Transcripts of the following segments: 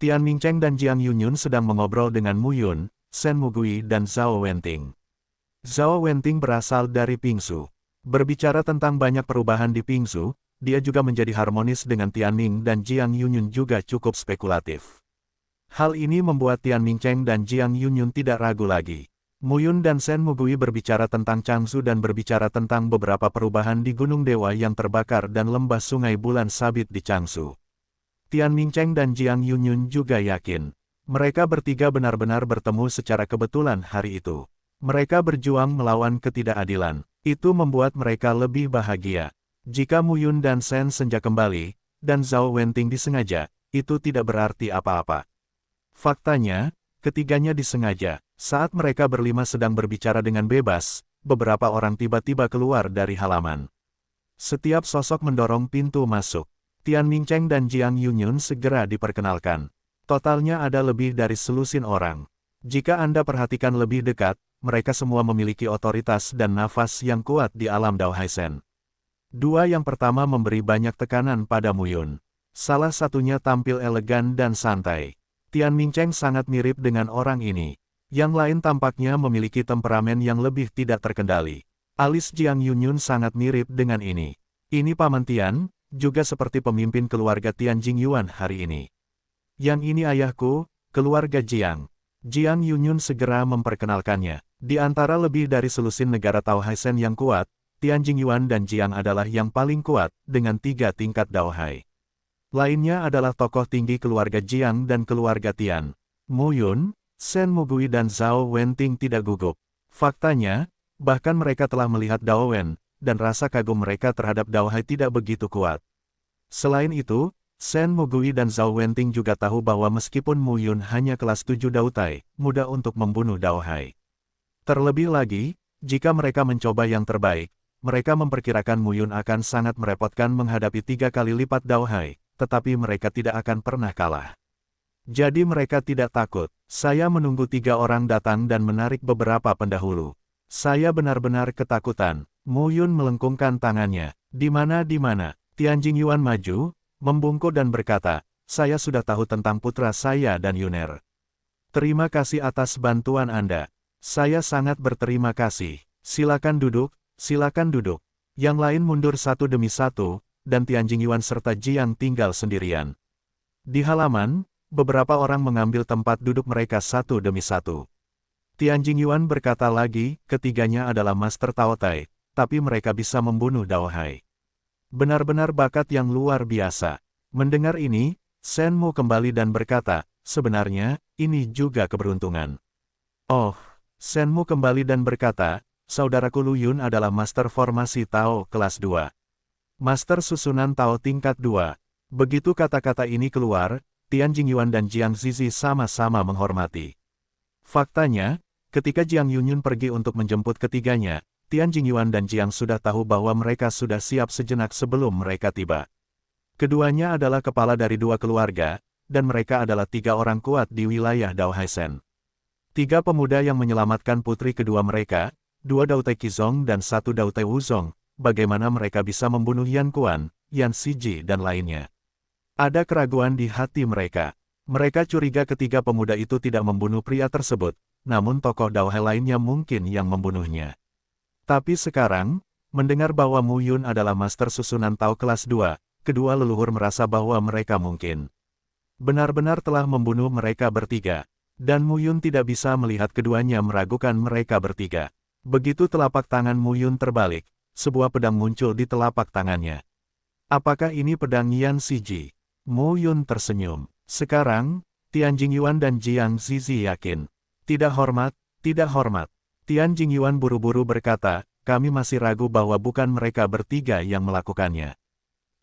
Tian Mingcheng dan Jiang Yunyun sedang mengobrol dengan Mu Yun, Shen Mugui dan Zhao Wenting. Zhao Wenting berasal dari Pingsu. Berbicara tentang banyak perubahan di Pingsu, dia juga menjadi harmonis dengan Tian Ming dan Jiang Yunyun juga cukup spekulatif. Hal ini membuat Tian Mingcheng dan Jiang Yunyun tidak ragu lagi. Mu Yun dan Shen Mugui berbicara tentang Changsu dan berbicara tentang beberapa perubahan di Gunung Dewa yang terbakar dan lembah Sungai Bulan Sabit di Changsu. Tian Mingcheng dan Jiang Yunyun juga yakin. Mereka bertiga benar-benar bertemu secara kebetulan hari itu. Mereka berjuang melawan ketidakadilan. Itu membuat mereka lebih bahagia. Jika Mu Yun dan Shen senja kembali, dan Zhao Wenting disengaja, itu tidak berarti apa-apa. Faktanya, ketiganya disengaja. Saat mereka berlima sedang berbicara dengan bebas, beberapa orang tiba-tiba keluar dari halaman. Setiap sosok mendorong pintu masuk. Tian Mingcheng dan Jiang Yunyun segera diperkenalkan. Totalnya ada lebih dari selusin orang. Jika Anda perhatikan lebih dekat, mereka semua memiliki otoritas dan nafas yang kuat di alam Dao Haisen. Dua yang pertama memberi banyak tekanan pada Mu Yun. Salah satunya tampil elegan dan santai. Tian Mingcheng sangat mirip dengan orang ini. Yang lain tampaknya memiliki temperamen yang lebih tidak terkendali. Alis Jiang Yunyun sangat mirip dengan ini. Ini Paman Tian, juga seperti pemimpin keluarga Tian Jingyuan hari ini. Yang ini ayahku, keluarga Jiang. Jiang Yunyun segera memperkenalkannya. Di antara lebih dari selusin negara Dao Haisen yang kuat, Tian Jingyuan dan Jiang adalah yang paling kuat, dengan 3 tingkat Dao Hai. Lainnya adalah tokoh tinggi keluarga Jiang dan keluarga Tian. Mu Yun, Shen Mugui dan Zhao Wenting tidak gugup. Faktanya, bahkan mereka telah melihat Dao Wen, dan rasa kagum mereka terhadap Dao Hai tidak begitu kuat. Selain itu, Shen Mugui dan Zhao Wenting juga tahu bahwa meskipun Mu Yun hanya kelas 7 Dao Tai, mudah untuk membunuh Dao Hai. Terlebih lagi, jika mereka mencoba yang terbaik, mereka memperkirakan Mu Yun akan sangat merepotkan menghadapi 3 kali lipat Dao Hai, tetapi mereka tidak akan pernah kalah. Jadi mereka tidak takut. Saya menunggu 3 orang datang dan menarik beberapa pendahulu. Saya benar-benar ketakutan. Mu Yun melengkungkan tangannya. Di mana? Tian Jingyuan maju, membungkuk dan berkata, saya sudah tahu tentang putra saya dan Yuner. Terima kasih atas bantuan Anda. Saya sangat berterima kasih. Silakan duduk, silakan duduk. Yang lain mundur satu demi satu, dan Tian Jingyuan serta Jiang tinggal sendirian. Di halaman, beberapa orang mengambil tempat duduk mereka satu demi satu. Tian Jingyuan berkata lagi, ketiganya adalah Master Tao Tai, tapi mereka bisa membunuh Dao Hai. Benar-benar bakat yang luar biasa. Mendengar ini, Shen Mu kembali dan berkata, sebenarnya, ini juga keberuntungan. Oh, Shen Mu kembali dan berkata, saudaraku Lu Yun adalah Master Formasi Tao kelas 2. Master Susunan Tao tingkat 2. Begitu kata-kata ini keluar, Tian Jingyuan dan Jiang Zizi sama-sama menghormati. Faktanya, ketika Jiang Yunyun pergi untuk menjemput ketiganya, Tian Jingyuan dan Jiang sudah tahu bahwa mereka sudah siap sejenak sebelum mereka tiba. Keduanya adalah kepala dari 2 keluarga, dan mereka adalah 3 orang kuat di wilayah Dao Haisen. 3 pemuda yang menyelamatkan putri kedua mereka, 2 Dao Tai Qizong dan 1 Dao Tai Wuzong, bagaimana mereka bisa membunuh Yan Kuan, Yan Siji dan lainnya. Ada keraguan di hati mereka. Mereka curiga ketiga pemuda itu tidak membunuh pria tersebut, namun tokoh Dao Hai lainnya mungkin yang membunuhnya. Tapi sekarang, mendengar bahwa Mu Yun adalah Master Susunan Tao kelas 2, kedua leluhur merasa bahwa mereka mungkin benar-benar telah membunuh mereka bertiga. Dan Mu Yun tidak bisa melihat keduanya meragukan mereka bertiga. Begitu telapak tangan Mu Yun terbalik, sebuah pedang muncul di telapak tangannya. Apakah ini pedang Yan Siji? Mu Yun tersenyum. Sekarang, Tian Jingyuan dan Jiang Zizi yakin. Tidak hormat, tidak hormat. Tian Jingyuan buru-buru berkata, kami masih ragu bahwa bukan mereka bertiga yang melakukannya.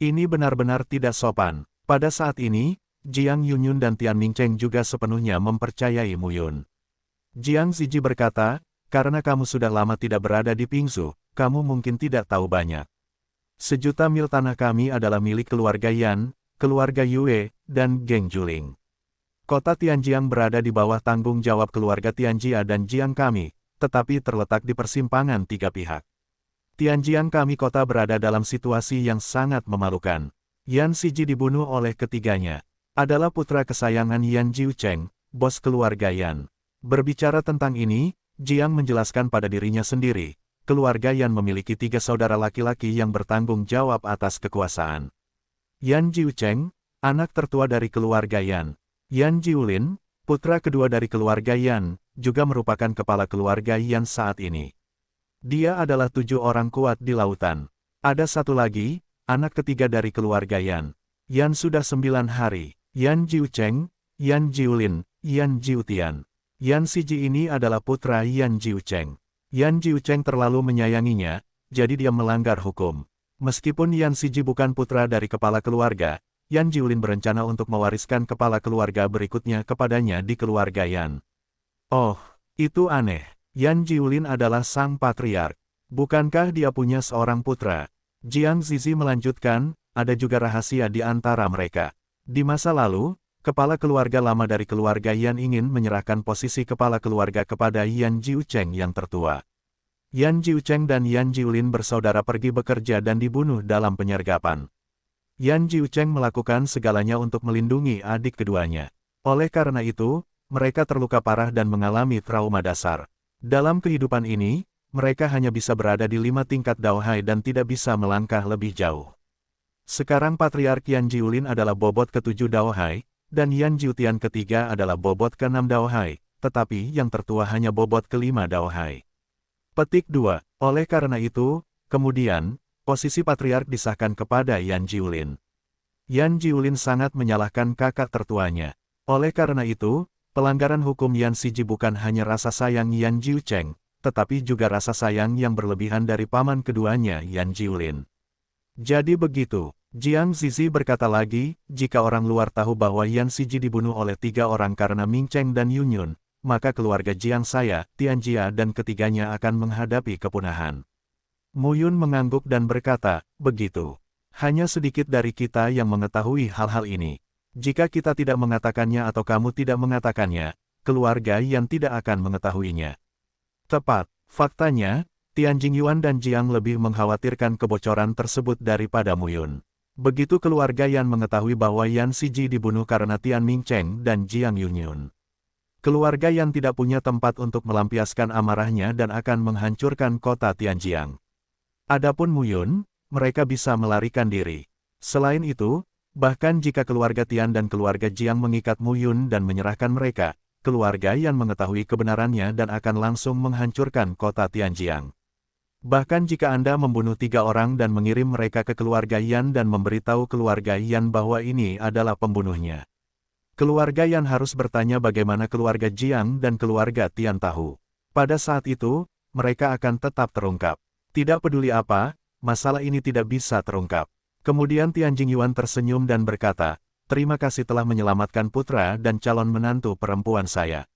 Ini benar-benar tidak sopan. Pada saat ini, Jiang Yunyun dan Tian Mingcheng juga sepenuhnya mempercayai Mu Yun. Jiang Zizi berkata, karena kamu sudah lama tidak berada di Pingsu, kamu mungkin tidak tahu banyak. 1.000.000 mil tanah kami adalah milik keluarga Yan, keluarga Yue, dan geng Juling. Kota Tianjiang berada di bawah tanggung jawab keluarga Tianjia dan Jiang kami, tetapi terletak di persimpangan 3 pihak. Tianjiang kami kota berada dalam situasi yang sangat memalukan. Yan Siji dibunuh oleh ketiganya. adalah putra kesayangan Yan Jiucheng, bos keluarga Yan. Berbicara tentang ini, Jiang menjelaskan pada dirinya sendiri, keluarga Yan memiliki 3 saudara laki-laki yang bertanggung jawab atas kekuasaan. Yan Jiucheng, anak tertua dari keluarga Yan. Yan Jiulin, putra kedua dari keluarga Yan, juga merupakan kepala keluarga Yan saat ini. Dia adalah 7 orang kuat di lautan. Ada satu lagi, anak ketiga dari keluarga Yan. Yan sudah 9 hari. Yan Jiucheng, Yan Jiulin, Yan Jiutian. Yan Siji ini adalah putra Yan Jiucheng. Yan Jiucheng terlalu menyayanginya, jadi dia melanggar hukum. Meskipun Yan Siji bukan putra dari kepala keluarga, Yan Jiulin berencana untuk mewariskan kepala keluarga berikutnya kepadanya di keluarga Yan. Oh, itu aneh. Yan Jiulin adalah sang patriark. Bukankah dia punya seorang putra? Jiang Zizi melanjutkan, ada juga rahasia di antara mereka. Di masa lalu, kepala keluarga lama dari keluarga Yan ingin menyerahkan posisi kepala keluarga kepada Yan Jiucheng yang tertua. Yan Jiucheng dan Yan Jiulin bersaudara pergi bekerja dan dibunuh dalam penyergapan. Yan Jiucheng melakukan segalanya untuk melindungi adik keduanya. Oleh karena itu, mereka terluka parah dan mengalami trauma dasar. Dalam kehidupan ini, mereka hanya bisa berada di 5 tingkat Daohai dan tidak bisa melangkah lebih jauh. Sekarang Patriark Yan Jiulin adalah bobot ke-7 Daohai, dan Yan Jiutian ketiga adalah bobot ke-6 Daohai, tetapi yang tertua hanya bobot ke-5 Daohai. Petik 2. Oleh karena itu, kemudian, posisi Patriark disahkan kepada Yan Jiulin. Yan Jiulin sangat menyalahkan kakak tertuanya. Oleh karena itu, pelanggaran hukum Yan Siji bukan hanya rasa sayang Yan Jiucheng, tetapi juga rasa sayang yang berlebihan dari paman keduanya Yan Jiulin. Jadi begitu, Jiang Zizi berkata lagi, jika orang luar tahu bahwa Yan Siji dibunuh oleh 3 orang karena Ming Cheng dan Yun Yun, maka keluarga Jiang saya, Tian Jia dan ketiganya akan menghadapi kepunahan. Mu Yun mengangguk dan berkata, begitu. Hanya sedikit dari kita yang mengetahui hal-hal ini. Jika kita tidak mengatakannya atau kamu tidak mengatakannya, keluarga Yan tidak akan mengetahuinya. Tepat, faktanya, Tian Jingyuan dan Jiang lebih mengkhawatirkan kebocoran tersebut daripada Mu Yun. Begitu keluarga Yan mengetahui bahwa Yan Siji dibunuh karena Tian Ming Cheng dan Jiang Yun Yun. Keluarga Yan tidak punya tempat untuk melampiaskan amarahnya dan akan menghancurkan kota Tianjiang. Adapun Mu Yun, mereka bisa melarikan diri. Selain itu, bahkan jika keluarga Tian dan keluarga Jiang mengikat Mu Yun dan menyerahkan mereka, keluarga Yan mengetahui kebenarannya dan akan langsung menghancurkan kota Tianjiang. Bahkan jika Anda membunuh 3 orang dan mengirim mereka ke keluarga Yan dan memberitahu keluarga Yan bahwa ini adalah pembunuhnya. Keluarga Yan harus bertanya bagaimana keluarga Jiang dan keluarga Tian tahu. Pada saat itu, mereka akan tetap terungkap. Tidak peduli apa, masalah ini tidak bisa terungkap. Kemudian Tian Jingyuan tersenyum dan berkata, terima kasih telah menyelamatkan putra dan calon menantu perempuan saya.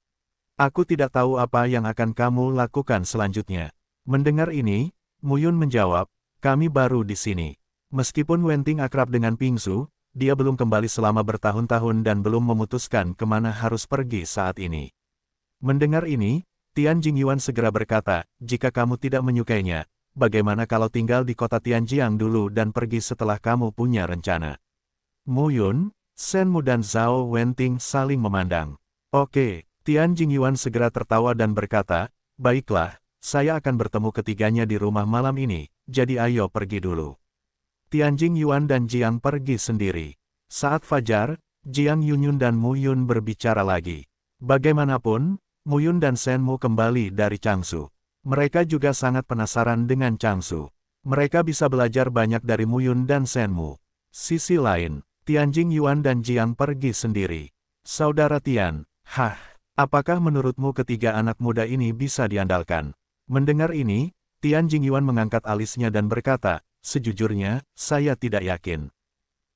Aku tidak tahu apa yang akan kamu lakukan selanjutnya. Mendengar ini, Mu Yun menjawab, kami baru di sini. Meskipun Wenting akrab dengan Pingsu, dia belum kembali selama bertahun-tahun dan belum memutuskan kemana harus pergi saat ini. Mendengar ini, Tian Jingyuan segera berkata, jika kamu tidak menyukainya, bagaimana kalau tinggal di kota Tianjiang dulu dan pergi setelah kamu punya rencana? Mu Yun, Shen Mu dan Zhao Wenting saling memandang. Oke, Tian Jingyuan segera tertawa dan berkata, baiklah, saya akan bertemu ketiganya di rumah malam ini, jadi ayo pergi dulu. Tian Jingyuan dan Jiang pergi sendiri. Saat fajar, Jiang Yunyun dan Mu Yun berbicara lagi. Bagaimanapun, Mu Yun dan Shen Mu kembali dari Changsu. Mereka juga sangat penasaran dengan Changsu. Mereka bisa belajar banyak dari Mu Yun dan Shen Mu. Sisi lain, Tian Jingyuan dan Jiang pergi sendiri. Saudara Tian, apakah menurutmu ketiga anak muda ini bisa diandalkan? Mendengar ini, Tian Jingyuan mengangkat alisnya dan berkata, sejujurnya, saya tidak yakin.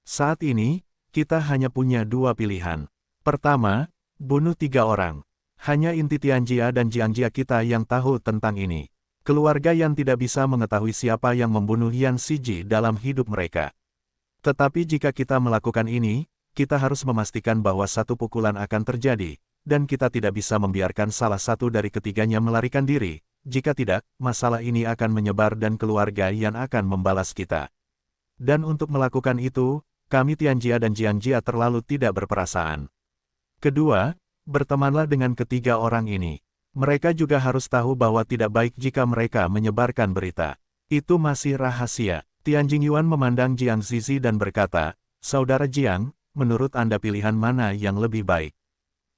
Saat ini, kita hanya punya 2 pilihan. Pertama, bunuh 3 orang. Hanya inti Tianjia dan Jiangjia kita yang tahu tentang ini. Keluarga yang tidak bisa mengetahui siapa yang membunuh Yan Siji dalam hidup mereka. Tetapi jika kita melakukan ini, kita harus memastikan bahwa satu pukulan akan terjadi, dan kita tidak bisa membiarkan salah satu dari ketiganya melarikan diri. Jika tidak, masalah ini akan menyebar dan keluarga Yan akan membalas kita. Dan untuk melakukan itu, kami Tianjia dan Jiangjia terlalu tidak berperasaan. Kedua, bertemanlah dengan ketiga orang ini. Mereka juga harus tahu bahwa tidak baik jika mereka menyebarkan berita. Itu masih rahasia. Tian Jingyuan memandang Jiang Zizi dan berkata, Saudara Jiang, menurut Anda pilihan mana yang lebih baik?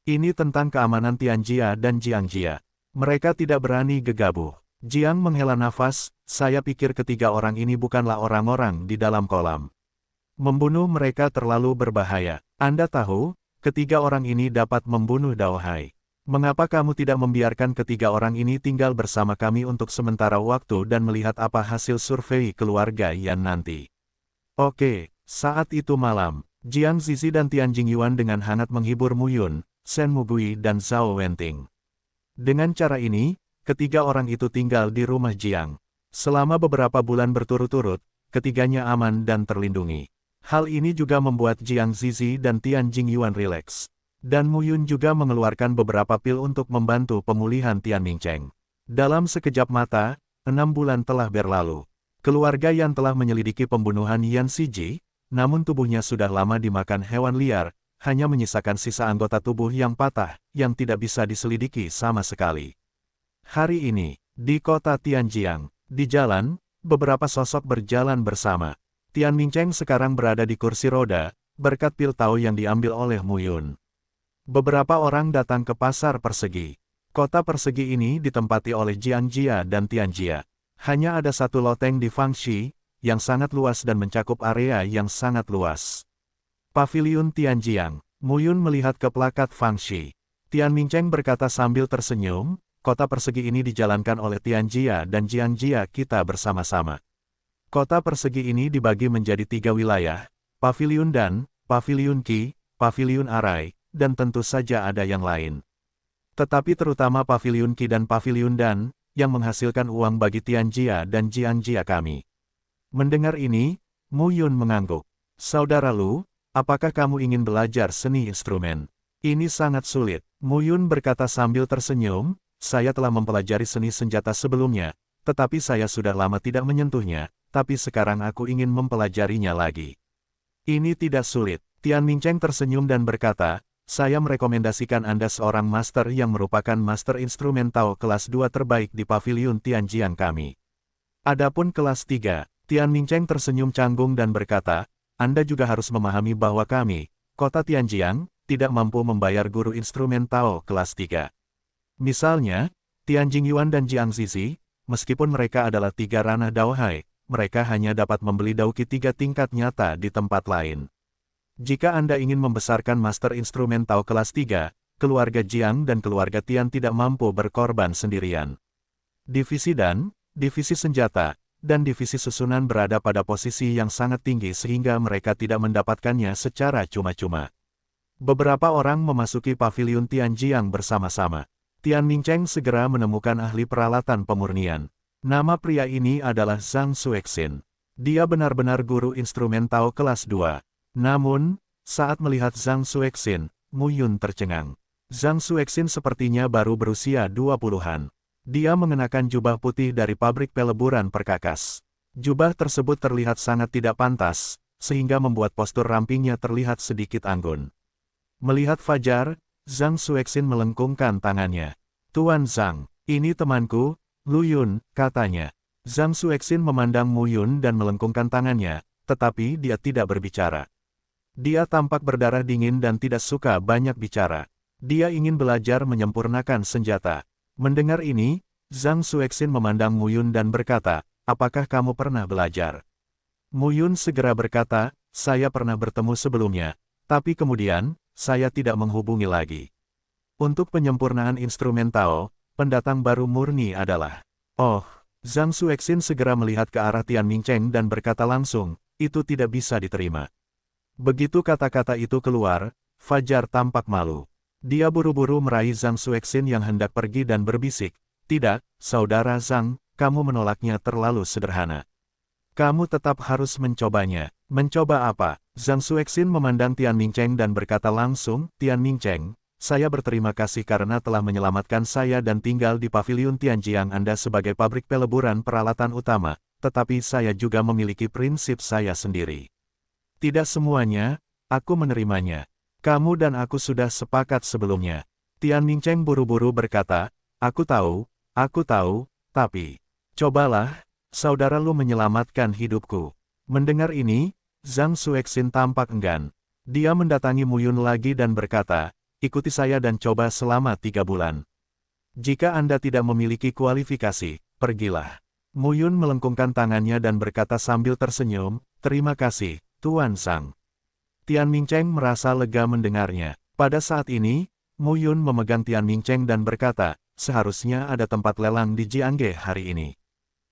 Ini tentang keamanan Tianjia dan Jiangjia. Mereka tidak berani gegabah. Jiang menghela nafas, saya pikir ketiga orang ini bukanlah orang-orang di dalam kolam. Membunuh mereka terlalu berbahaya. Anda tahu, ketiga orang ini dapat membunuh Dao Hai. Mengapa kamu tidak membiarkan ketiga orang ini tinggal bersama kami untuk sementara waktu dan melihat apa hasil survei keluarga Yan nanti? Oke, saat itu malam, Jiang Zizi dan Tian Jingyuan dengan hangat menghibur Mu Yun, Shen Mugui dan Zhao Wenting. Dengan cara ini, ketiga orang itu tinggal di rumah Jiang. Selama beberapa bulan berturut-turut, ketiganya aman dan terlindungi. Hal ini juga membuat Jiang Zizi dan Tian Jingyuan rileks. Dan Mu Yun juga mengeluarkan beberapa pil untuk membantu pemulihan Tian Mingcheng. Dalam sekejap mata, 6 bulan telah berlalu. Keluarga Yan telah menyelidiki pembunuhan Yan Siji, namun tubuhnya sudah lama dimakan hewan liar, hanya menyisakan sisa anggota tubuh yang patah, yang tidak bisa diselidiki sama sekali. Hari ini, di kota Tianjiang, di jalan, beberapa sosok berjalan bersama. Tian Mingcheng sekarang berada di kursi roda, berkat pil Tao yang diambil oleh Mu Yun. Beberapa orang datang ke pasar persegi. Kota persegi ini ditempati oleh Jiangjia dan Tianjia. Hanya ada satu loteng di Fangxi, yang sangat luas dan mencakup area yang sangat luas. Paviliun Tianjiang. Mu Yun melihat ke plakat Fangxi. Tian Mingcheng berkata sambil tersenyum, kota persegi ini dijalankan oleh Tianjia dan Jiangjia kita bersama-sama. Kota persegi ini dibagi menjadi 3 wilayah, Paviliun Dan, Paviliun Qi, Paviliun Arai, dan tentu saja ada yang lain. Tetapi terutama Paviliun Qi dan Paviliun Dan, yang menghasilkan uang bagi Tianjia dan Jiangjia kami. Mendengar ini, Mu Yun mengangguk. Saudara Lu, apakah kamu ingin belajar seni instrumen? Ini sangat sulit. Mu Yun berkata sambil tersenyum, saya telah mempelajari seni senjata sebelumnya, tetapi saya sudah lama tidak menyentuhnya, tapi sekarang aku ingin mempelajarinya lagi. Ini tidak sulit. Tian Mingcheng tersenyum dan berkata, saya merekomendasikan Anda seorang master yang merupakan master instrumen Tao kelas 2 terbaik di Paviliun Tianjiang kami. Adapun kelas 3, Tian Mingcheng tersenyum canggung dan berkata, Anda juga harus memahami bahwa kami, kota Tianjiang, tidak mampu membayar guru instrumen Tao kelas 3. Misalnya, Tian Jingyuan dan Jiang Zizi, meskipun mereka adalah 3 ranah Dao Hai, mereka hanya dapat membeli Daoqi 3 tingkat nyata di tempat lain. Jika Anda ingin membesarkan master instrumen Tao kelas 3, keluarga Jiang dan keluarga Tian tidak mampu berkorban sendirian. Divisi Dan, divisi senjata, dan divisi susunan berada pada posisi yang sangat tinggi sehingga mereka tidak mendapatkannya secara cuma-cuma. Beberapa orang memasuki Paviliun Tianjiang bersama-sama. Tian Mingcheng segera menemukan ahli peralatan pemurnian. Nama pria ini adalah Zhang Xuexin. Dia benar-benar guru instrumen Tao kelas 2. Namun, saat melihat Zhang Xuexin, Mu Yun tercengang. Zhang Xuexin sepertinya baru berusia 20-an. Dia mengenakan jubah putih dari pabrik peleburan perkakas. Jubah tersebut terlihat sangat tidak pantas, sehingga membuat postur rampingnya terlihat sedikit anggun. Melihat Fajar, Zhang Xuexin melengkungkan tangannya. Tuan Zhang, ini temanku, Lu Yun, katanya. Zhang Xuexin memandang Mu Yun dan melengkungkan tangannya, tetapi dia tidak berbicara. Dia tampak berdarah dingin dan tidak suka banyak bicara. Dia ingin belajar menyempurnakan senjata. Mendengar ini, Zhang Xuexin memandang Mu Yun dan berkata, apakah kamu pernah belajar? Mu Yun segera berkata, saya pernah bertemu sebelumnya, tapi kemudian, saya tidak menghubungi lagi. Untuk penyempurnaan instrumen Tao, pendatang baru murni adalah, oh, Zhang Xuexin segera melihat ke arah Tian Mingcheng dan berkata langsung, itu tidak bisa diterima. Begitu kata-kata itu keluar, Fajar tampak malu. Dia buru-buru meraih Zhang Xuexin yang hendak pergi dan berbisik, tidak, saudara Zhang, kamu menolaknya terlalu sederhana. Kamu tetap harus mencobanya. Mencoba apa? Zhang Xuexin memandang Tian Mingcheng dan berkata langsung, Tian Mingcheng, saya berterima kasih karena telah menyelamatkan saya dan tinggal di Paviliun Tianjiang Anda sebagai pabrik peleburan peralatan utama, tetapi saya juga memiliki prinsip saya sendiri. Tidak semuanya, aku menerimanya. Kamu dan aku sudah sepakat sebelumnya. Tian Mingcheng buru-buru berkata, aku tahu, tapi... Cobalah, saudara Lu menyelamatkan hidupku. Mendengar ini, Zhang Xuexin tampak enggan. Dia mendatangi Mu Yun lagi dan berkata, ikuti saya dan coba selama 3 bulan. Jika Anda tidak memiliki kualifikasi, pergilah. Mu Yun melengkungkan tangannya dan berkata sambil tersenyum, terima kasih, Tuan Zhang. Tian Mingcheng merasa lega mendengarnya. Pada saat ini, Mu Yun memegang Tian Mingcheng dan berkata, seharusnya ada tempat lelang di Jiangge hari ini.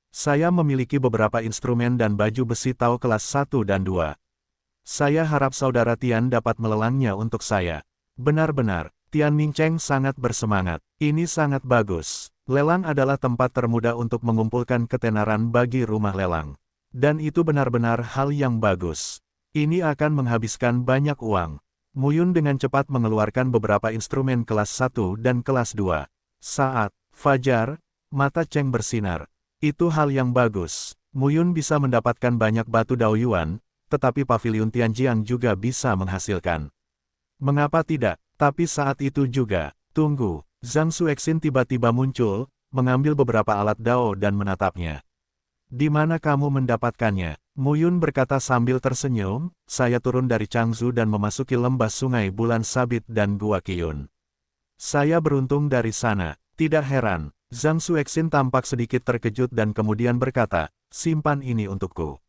Saya memiliki beberapa instrumen dan baju besi Tao kelas 1 dan 2. Saya harap saudara Tian dapat melelangnya untuk saya. Benar-benar, Tian Mingcheng sangat bersemangat. Ini sangat bagus. Lelang adalah tempat termudah untuk mengumpulkan ketenaran bagi rumah lelang. Dan itu benar-benar hal yang bagus. Ini akan menghabiskan banyak uang. Mu Yun dengan cepat mengeluarkan beberapa instrumen kelas 1 dan kelas 2. Saat fajar, mata Cheng bersinar. Itu hal yang bagus. Mu Yun bisa mendapatkan banyak batu Daoyuan, tetapi pavilion Tianjiang juga bisa menghasilkan. Mengapa tidak? Tapi saat itu juga, tunggu, Zhang Xuexin tiba-tiba muncul, mengambil beberapa alat Dao dan menatapnya. Di mana kamu mendapatkannya? Mu Yun berkata sambil tersenyum, saya turun dari Changzhou dan memasuki lembah Sungai Bulan Sabit dan Gua Qiyun. Saya beruntung dari sana. Tidak heran, Zhang Xuexin tampak sedikit terkejut dan kemudian berkata, simpan ini untukku.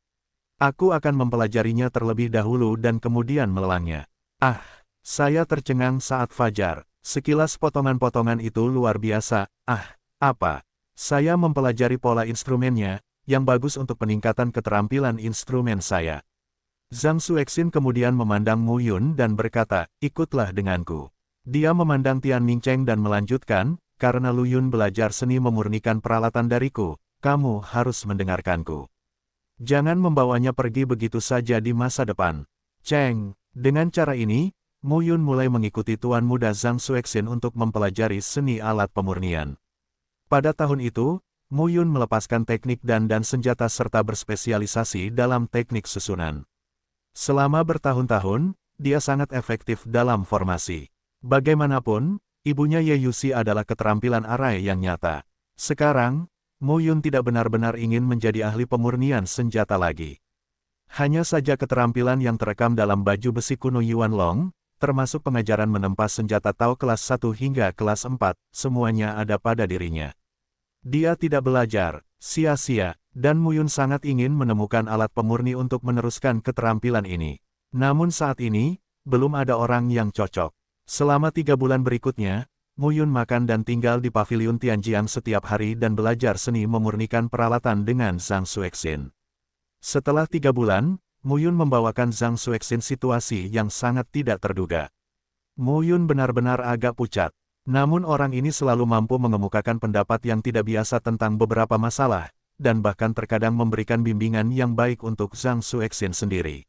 Aku akan mempelajarinya terlebih dahulu dan kemudian melelangnya. Ah, saya tercengang saat fajar. Sekilas potongan-potongan itu luar biasa. Ah, apa? Saya mempelajari pola instrumennya, yang bagus untuk peningkatan keterampilan instrumen saya. Zhang Xuexin kemudian memandang Mu Yun dan berkata, ikutlah denganku. Dia memandang Tian Mingcheng dan melanjutkan, karena Lu Yun belajar seni memurnikan peralatan dariku, kamu harus mendengarkanku. Jangan membawanya pergi begitu saja di masa depan. Cheng, dengan cara ini, Mu Yun mulai mengikuti tuan muda Zhang Xuexin untuk mempelajari seni alat pemurnian. Pada tahun itu, Mu Yun melepaskan teknik dan senjata serta berspesialisasi dalam teknik susunan. Selama bertahun-tahun, dia sangat efektif dalam formasi. Bagaimanapun, ibunya Ye Yuxi adalah keterampilan arai yang nyata. Sekarang, Mu Yun tidak benar-benar ingin menjadi ahli pemurnian senjata lagi. Hanya saja keterampilan yang terekam dalam baju besi kuno Yuan Long, termasuk pengajaran menempas senjata Tao kelas 1 hingga kelas 4, semuanya ada pada dirinya. Dia tidak belajar, sia-sia, dan Mu Yun sangat ingin menemukan alat pemurni untuk meneruskan keterampilan ini. Namun saat ini, belum ada orang yang cocok. Selama 3 bulan berikutnya, Mu Yun makan dan tinggal di pavilion Tianjiang setiap hari dan belajar seni memurnikan peralatan dengan Zhang Xuexin. Setelah 3 bulan, Mu Yun membawakan Zhang Xuexin situasi yang sangat tidak terduga. Mu Yun benar-benar agak pucat. Namun orang ini selalu mampu mengemukakan pendapat yang tidak biasa tentang beberapa masalah, dan bahkan terkadang memberikan bimbingan yang baik untuk Zhang Xuexin sendiri.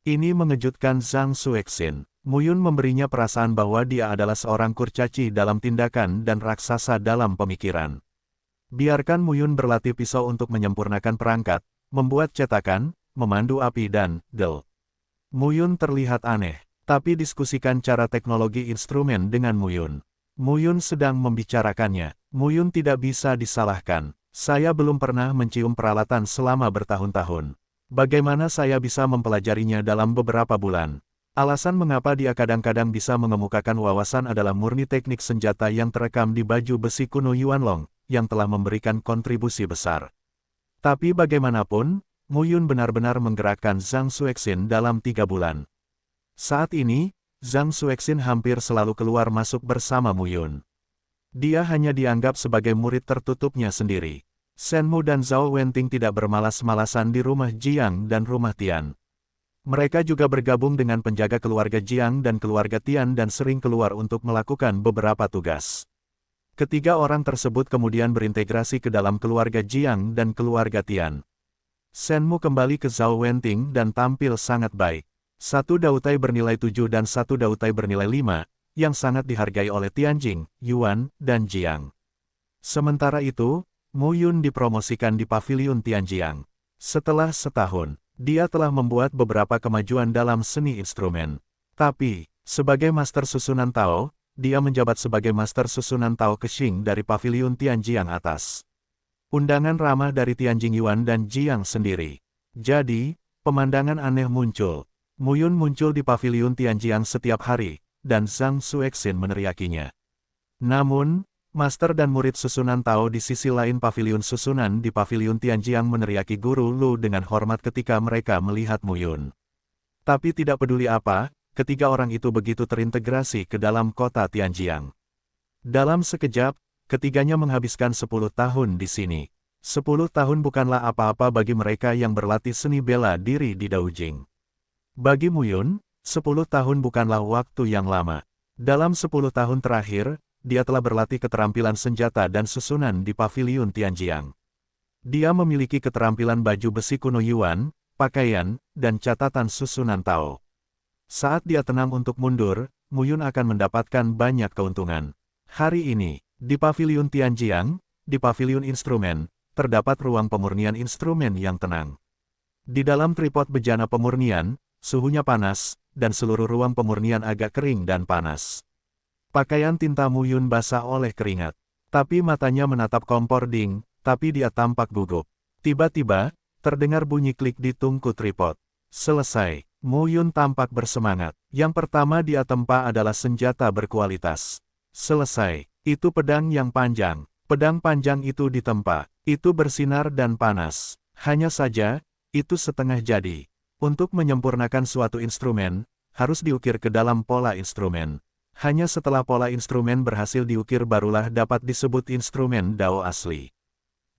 Ini mengejutkan Zhang Xuexin. Mu Yun memberinya perasaan bahwa dia adalah seorang kurcaci dalam tindakan dan raksasa dalam pemikiran. Biarkan Mu Yun berlatih pisau untuk menyempurnakan perangkat, membuat cetakan, memandu api dan Mu Yun terlihat aneh, tapi diskusikan cara teknologi instrumen dengan Mu Yun. Mu Yun sedang membicarakannya. Mu Yun tidak bisa disalahkan. Saya belum pernah mencium peralatan selama bertahun-tahun. Bagaimana saya bisa mempelajarinya dalam beberapa bulan? Alasan mengapa dia kadang-kadang bisa mengemukakan wawasan adalah murni teknik senjata yang terekam di baju besi kuno Yuan Long, yang telah memberikan kontribusi besar. Tapi bagaimanapun, Mu Yun benar-benar menggerakkan Zhang Xuexin dalam 3 bulan. Saat ini, Zhang Xuexin hampir selalu keluar masuk bersama Mu Yun. Dia hanya dianggap sebagai murid tertutupnya sendiri. Shen Mu dan Zhao Wenting tidak bermalas-malasan di rumah Jiang dan rumah Tian. Mereka juga bergabung dengan penjaga keluarga Jiang dan keluarga Tian dan sering keluar untuk melakukan beberapa tugas. Ketiga orang tersebut kemudian berintegrasi ke dalam keluarga Jiang dan keluarga Tian. Shen Mu kembali ke Zhao Wenting dan tampil sangat baik. 1 dautai bernilai 7 dan 1 dautai bernilai 5, yang sangat dihargai oleh Tianjing, Yuan, dan Jiang. Sementara itu, Mu Yun dipromosikan di pavilion Tianjiang. Setelah setahun, Dia telah membuat beberapa kemajuan dalam seni instrumen. Tapi, sebagai master susunan Tao, dia menjabat sebagai master susunan Tao Keqing dari Paviliun Tianjiang atas. Undangan ramah dari Tianjing Yuan dan Jiang sendiri. Jadi, pemandangan aneh muncul. Muyun muncul di Paviliun Tianjiang setiap hari, dan Zhang Xuexin meneriakinya. Namun, master dan murid susunan Tao di sisi lain paviliun susunan di Paviliun Tianjiang meneriaki Guru Lu dengan hormat ketika mereka melihat Muyun. Tapi tidak peduli apa, ketiga orang itu begitu terintegrasi ke dalam kota Tianjiang. Dalam sekejap, ketiganya menghabiskan 10 tahun di sini. 10 tahun bukanlah apa-apa bagi mereka yang berlatih seni bela diri di Daojing. Bagi Muyun, 10 tahun bukanlah waktu yang lama. Dalam 10 tahun terakhir, dia telah berlatih keterampilan senjata dan susunan di Paviliun Tianjiang. Dia memiliki keterampilan baju besi kuno Yuan, pakaian, dan catatan susunan Tao. Saat dia tenang untuk mundur, Muyun akan mendapatkan banyak keuntungan. Hari ini, di Paviliun Tianjiang, di Paviliun Instrumen, terdapat ruang pemurnian instrumen yang tenang. Di dalam tripod bejana pemurnian, suhunya panas, dan seluruh ruang pemurnian agak kering dan panas. Pakaian tinta Muyun basah oleh keringat. Tapi matanya menatap kompor ding, tapi dia tampak gugup. Tiba-tiba, terdengar bunyi klik di tungku tripod. Selesai, Muyun tampak bersemangat. Yang pertama dia tempa adalah senjata berkualitas. Selesai, itu pedang yang panjang. Pedang panjang itu ditempa. Itu bersinar dan panas. Hanya saja, itu setengah jadi. Untuk menyempurnakan suatu instrumen, harus diukir ke dalam pola instrumen. Hanya setelah pola instrumen berhasil diukir barulah dapat disebut instrumen Dao asli.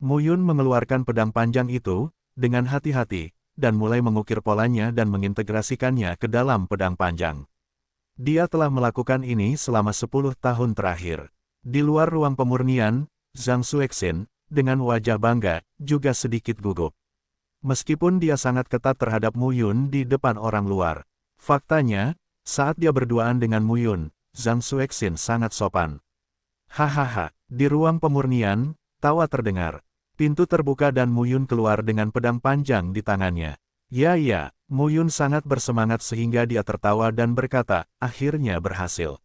Muyun mengeluarkan pedang panjang itu, dengan hati-hati, dan mulai mengukir polanya dan mengintegrasikannya ke dalam pedang panjang. Dia telah melakukan ini selama 10 tahun terakhir. Di luar ruang pemurnian, Zhang Xuexin, dengan wajah bangga, juga sedikit gugup. Meskipun dia sangat ketat terhadap Muyun di depan orang luar. Faktanya, saat dia berduaan dengan Muyun, Zhang Xuexin sangat sopan. Hahaha, di ruang pemurnian, tawa terdengar. Pintu terbuka dan Muyun keluar dengan pedang panjang di tangannya. Ya, Muyun sangat bersemangat sehingga dia tertawa dan berkata, akhirnya berhasil.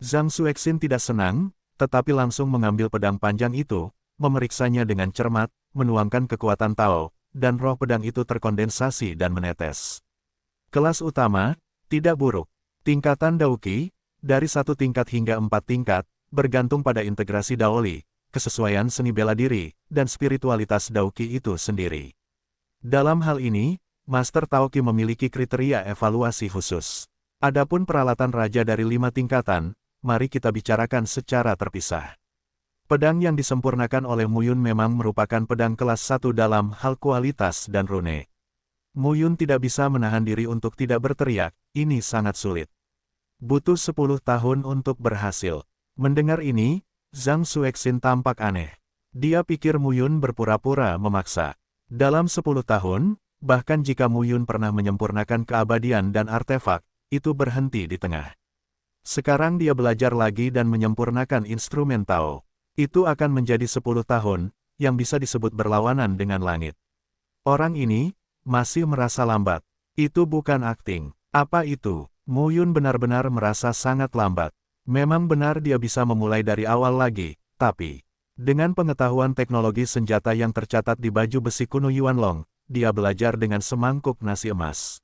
Zhang Xuexin tidak senang, tetapi langsung mengambil pedang panjang itu, memeriksanya dengan cermat, menuangkan kekuatan Tao, dan roh pedang itu terkondensasi dan menetes. Kelas utama, tidak buruk. Tingkatan Daoqi, dari 1 tingkat hingga 4 tingkat, bergantung pada integrasi Daoli, kesesuaian seni bela diri, dan spiritualitas Daoqi itu sendiri. Dalam hal ini, Master Taoqi memiliki kriteria evaluasi khusus. Adapun peralatan raja dari 5 tingkatan, mari kita bicarakan secara terpisah. Pedang yang disempurnakan oleh Muyun memang merupakan pedang kelas 1 dalam hal kualitas dan rune. Muyun tidak bisa menahan diri untuk tidak berteriak, ini sangat sulit. Butuh 10 tahun untuk berhasil. Mendengar ini, Zhang Xuexin tampak aneh. Dia pikir Muyun berpura-pura memaksa. Dalam 10 tahun, bahkan jika Muyun pernah menyempurnakan keabadian dan artefak, itu berhenti di tengah. Sekarang dia belajar lagi dan menyempurnakan instrumen Tao. Itu akan menjadi 10 tahun, yang bisa disebut berlawanan dengan langit. Orang ini, masih merasa lambat. Itu bukan akting. Apa itu? Muyun benar-benar merasa sangat lambat. Memang benar dia bisa memulai dari awal lagi, tapi dengan pengetahuan teknologi senjata yang tercatat di baju besi kuno Yuanlong, dia belajar dengan semangkuk nasi emas.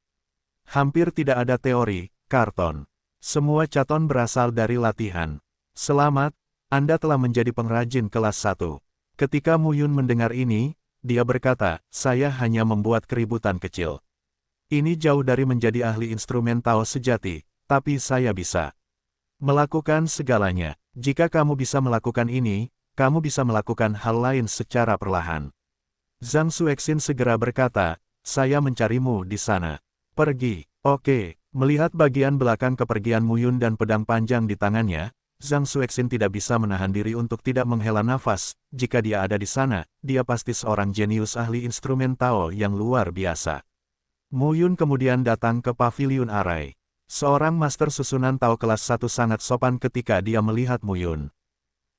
Hampir tidak ada teori, karton. Semua caton berasal dari latihan. Selamat, Anda telah menjadi pengrajin kelas 1. Ketika Muyun mendengar ini, dia berkata, saya hanya membuat keributan kecil. Ini jauh dari menjadi ahli instrumen Tao sejati, tapi saya bisa melakukan segalanya. Jika kamu bisa melakukan ini, kamu bisa melakukan hal lain secara perlahan. Zhang Xuexin segera berkata, saya mencarimu di sana. Pergi. Oke. Melihat bagian belakang kepergian Muyun dan pedang panjang di tangannya, Zhang Xuexin tidak bisa menahan diri untuk tidak menghela nafas. Jika dia ada di sana, dia pasti seorang jenius ahli instrumen Tao yang luar biasa. Muyun kemudian datang ke Paviliun Arai. Seorang master susunan Tao kelas 1 sangat sopan ketika dia melihat Muyun.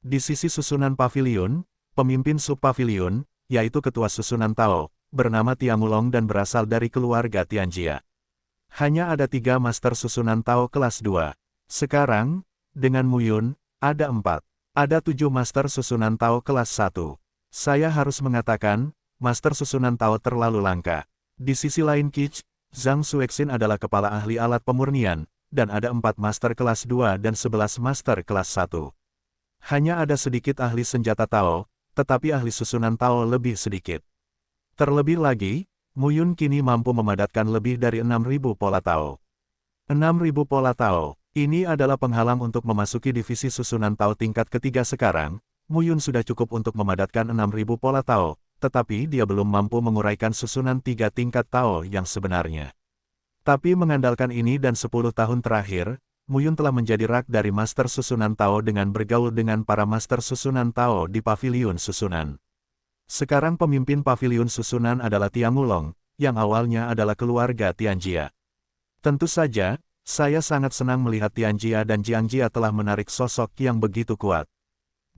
Di sisi susunan paviliun, pemimpin subpaviliun, yaitu ketua susunan Tao, bernama Tiangulong dan berasal dari keluarga Tianjia. Hanya ada 3 master susunan Tao kelas 2. Sekarang, dengan Muyun, ada 4. Ada 7 master susunan Tao kelas 1. Saya harus mengatakan, master susunan Tao terlalu langka. Di sisi lain Zhang Xuexin adalah kepala ahli alat pemurnian, dan ada 4 master kelas 2 dan 11 master kelas 1. Hanya ada sedikit ahli senjata Tao, tetapi ahli susunan Tao lebih sedikit. Terlebih lagi, Muyun kini mampu memadatkan lebih dari 6.000 pola Tao. 6.000 pola Tao, ini adalah penghalang untuk memasuki divisi susunan Tao tingkat ketiga sekarang. Muyun sudah cukup untuk memadatkan 6.000 pola Tao, tetapi dia belum mampu menguraikan susunan 3 tingkat Tao yang sebenarnya. Tapi mengandalkan ini dan 10 tahun terakhir, Muyun telah menjadi rak dari master susunan Tao dengan bergaul dengan para master susunan Tao di paviliun susunan. Sekarang pemimpin paviliun susunan adalah Tiangulong, yang awalnya adalah keluarga Tianjia. Tentu saja, saya sangat senang melihat Tianjia dan Jiangjia telah menarik sosok yang begitu kuat.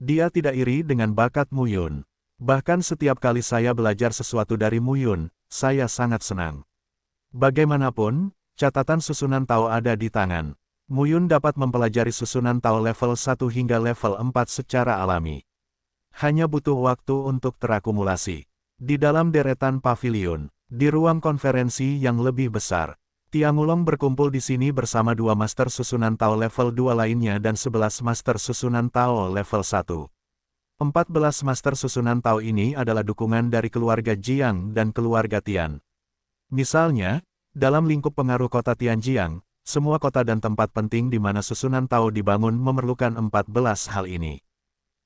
Dia tidak iri dengan bakat Muyun. Bahkan setiap kali saya belajar sesuatu dari Muyun, saya sangat senang. Bagaimanapun, catatan susunan Tao ada di tangan. Muyun dapat mempelajari susunan Tao level 1 hingga level 4 secara alami. Hanya butuh waktu untuk terakumulasi. Di dalam deretan paviliun, di ruang konferensi yang lebih besar, Tiangulong berkumpul di sini bersama 2 master susunan Tao level 2 lainnya dan 11 master susunan Tao level 1. 14 master susunan Tao ini adalah dukungan dari keluarga Jiang dan keluarga Tian. Misalnya, dalam lingkup pengaruh kota Tianjiang, semua kota dan tempat penting di mana susunan Tao dibangun memerlukan 14 hal ini.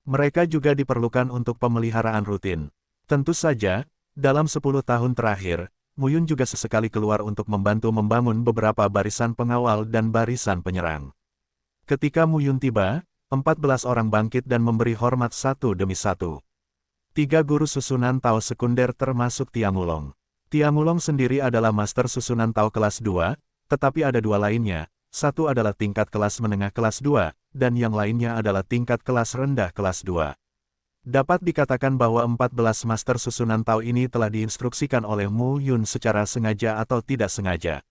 Mereka juga diperlukan untuk pemeliharaan rutin. Tentu saja, dalam 10 tahun terakhir, Muyun juga sesekali keluar untuk membantu membangun beberapa barisan pengawal dan barisan penyerang. Ketika Muyun tiba, 14 orang bangkit dan memberi hormat satu demi satu. 3 guru susunan Tao sekunder termasuk Tiangulong. Tiangulong sendiri adalah master susunan Tao kelas 2, tetapi ada 2 lainnya, satu adalah tingkat kelas menengah kelas 2, dan yang lainnya adalah tingkat kelas rendah kelas 2. Dapat dikatakan bahwa 14 master susunan Tao ini telah diinstruksikan oleh Muyun secara sengaja atau tidak sengaja.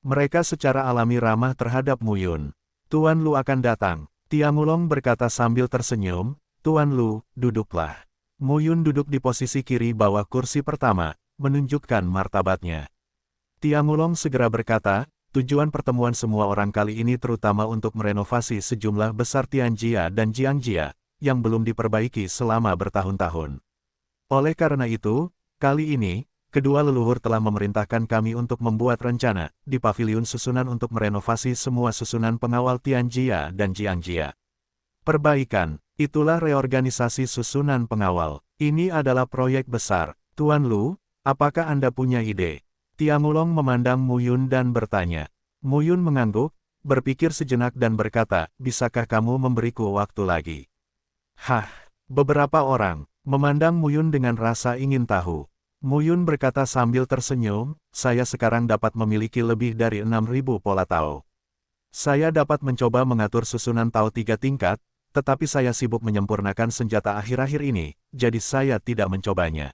Mereka secara alami ramah terhadap Muyun. Tuan Lu akan datang, Tiangulong berkata sambil tersenyum. Tuan Lu, duduklah. Muyun duduk di posisi kiri bawah kursi pertama, menunjukkan martabatnya. Tiangulong segera berkata, tujuan pertemuan semua orang kali ini terutama untuk merenovasi sejumlah besar Tianjia dan Jiangjia, yang belum diperbaiki selama bertahun-tahun. Oleh karena itu, kali ini, kedua leluhur telah memerintahkan kami untuk membuat rencana di paviliun susunan untuk merenovasi semua susunan pengawal Tianjia dan Jiangjia. Perbaikan, itulah reorganisasi susunan pengawal. Ini adalah proyek besar. Tuan Lu, apakah Anda punya ide? Tiangulong memandang Muyun dan bertanya. Muyun mengangguk, berpikir sejenak dan berkata, bisakah kamu memberiku waktu lagi? Hah, beberapa orang memandang Muyun dengan rasa ingin tahu. Muyun berkata sambil tersenyum, saya sekarang dapat memiliki lebih dari 6.000 pola Tao. Saya dapat mencoba mengatur susunan Tao 3 tingkat, tetapi saya sibuk menyempurnakan senjata akhir-akhir ini, jadi saya tidak mencobanya.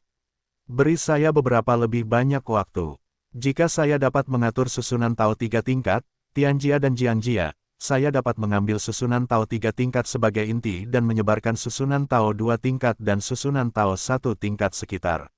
Beri saya beberapa lebih banyak waktu. Jika saya dapat mengatur susunan Tao 3 tingkat, Tianjia dan Jiangjia, saya dapat mengambil susunan Tao 3 tingkat sebagai inti dan menyebarkan susunan Tao 2 tingkat dan susunan Tao 1 tingkat sekitar.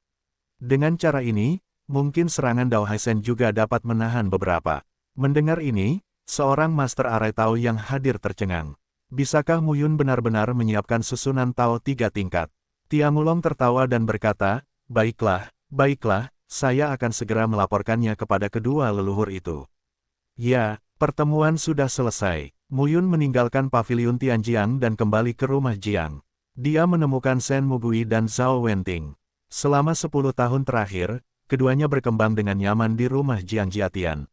Dengan cara ini, mungkin serangan Dao Haisen juga dapat menahan beberapa. Mendengar ini, seorang master arai Tao yang hadir tercengang. Bisakah Muyun benar-benar menyiapkan susunan Tao 3 tingkat? Tiangulong tertawa dan berkata, baiklah, saya akan segera melaporkannya kepada kedua leluhur itu. Ya, pertemuan sudah selesai. Muyun meninggalkan paviliun Tianjiang dan kembali ke rumah Jiang. Dia menemukan Shen Mugui dan Zhao Wenting. Selama 10 tahun terakhir, keduanya berkembang dengan nyaman di rumah Jiang Jiatian.